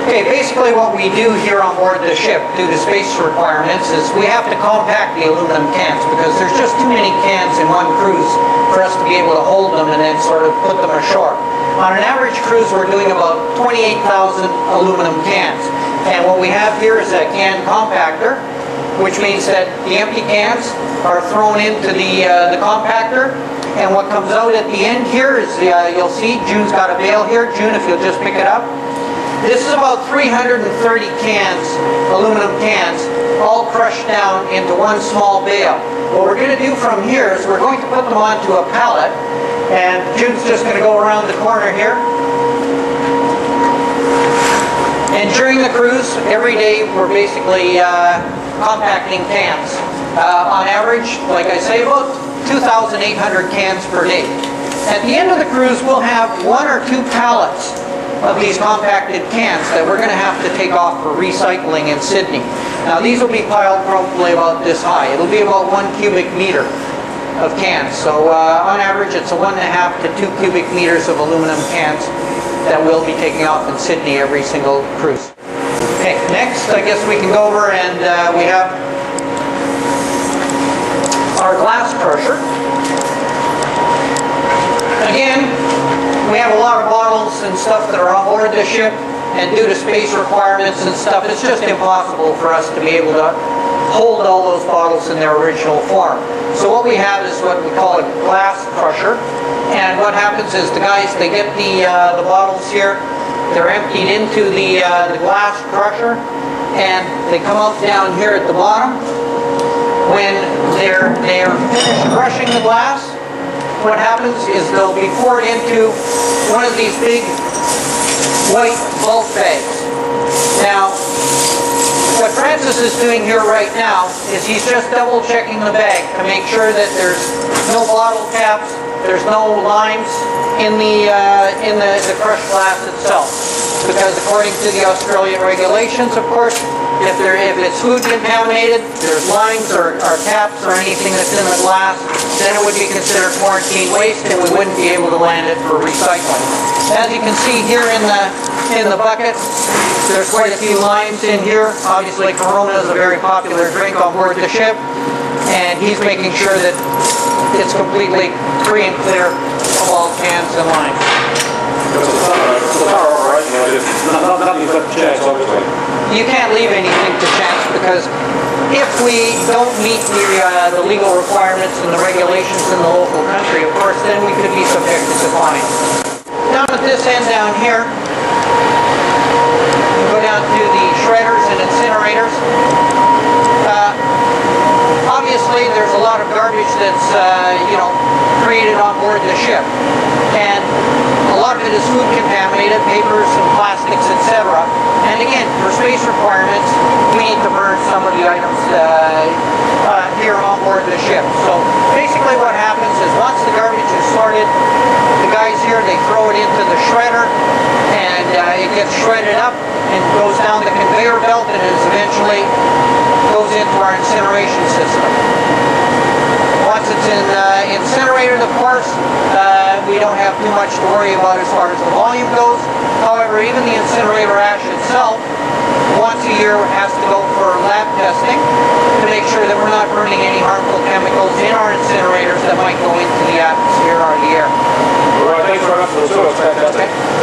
Okay, basically what we do here on board the ship, due to space requirements, is we have to compact the aluminum cans because there's just too many cans in one cruise for us to be able to hold them and then sort of put them ashore. On an average cruise, we're doing about 28,000 aluminum cans. And what we have here is a can compactor, which means that the empty cans are thrown into the compactor. And what comes out at the end here is, you'll see, June's got a bale here. June, if you'll just pick it up. This is about 330 cans, aluminum cans, all crushed down into one small bale. What we're going to do from here is we're going to put them onto a pallet, and June's just going to go around the corner here. And during the cruise, every day we're basically compacting cans. On average, like I say, about 2,800 cans per day. At the end of the cruise, we'll have 1 or 2 pallets of these compacted cans that we're going to have to take off for recycling in Sydney. Now these will be piled probably about this high. It'll be about 1 cubic meter of cans. So on average it's a 1.5 to 2 cubic meters of aluminum cans that we'll be taking off in Sydney every single cruise. Okay, next I guess we can go over and we have our glass crusher. Again, we have a lot of bottles and stuff that are on board the ship, and due to space requirements and stuff, it's just impossible for us to be able to hold all those bottles in their original form. So what we have is what we call a glass crusher, and what happens is the guys, they get the bottles here, they're emptied into the glass crusher, and they come out down here at the bottom. When they're finished crushing the glass, what happens is they'll be poured into one of these big white bulk bags. Now, what Francis is doing here right now is he's just double checking the bag to make sure that there's no bottle caps, there's no limes in the crushed glass itself. Because according to the Australian regulations, of course, if it's food contaminated, there's limes or caps or anything that's in the glass, then it would be considered quarantine waste and we wouldn't be able to land it for recycling. As you can see here in the bucket, there's quite a few limes in here. Obviously Corona is a very popular drink on board the ship, and he's making sure that it's completely free and clear of all cans and limes. You can't leave anything to chance, because if we don't meet the legal requirements and the regulations in the local country, of course, then we could be subjected to fines. Down at this end down here, we go down to the shredders and incinerators. Obviously, there's a lot of garbage that's created on board the ship, and a lot of it is food contaminated, papers and plastics, etc. And again, for space requirements, we need to burn some of the items here on board the ship. So basically what happens is once the garbage is sorted, the guys here, they throw it into the shredder, and it gets shredded up and goes down the conveyor belt, and it eventually goes into our incineration system. Once it's incinerated, of course, we don't have too much to worry about as far as the volume goes. However, even the incinerator ash itself, once a year, has to go for lab testing to make sure that we're not burning any harmful chemicals in our incinerators that might go into the atmosphere or the air. All right, thanks very much for the tour. It's fantastic. Okay.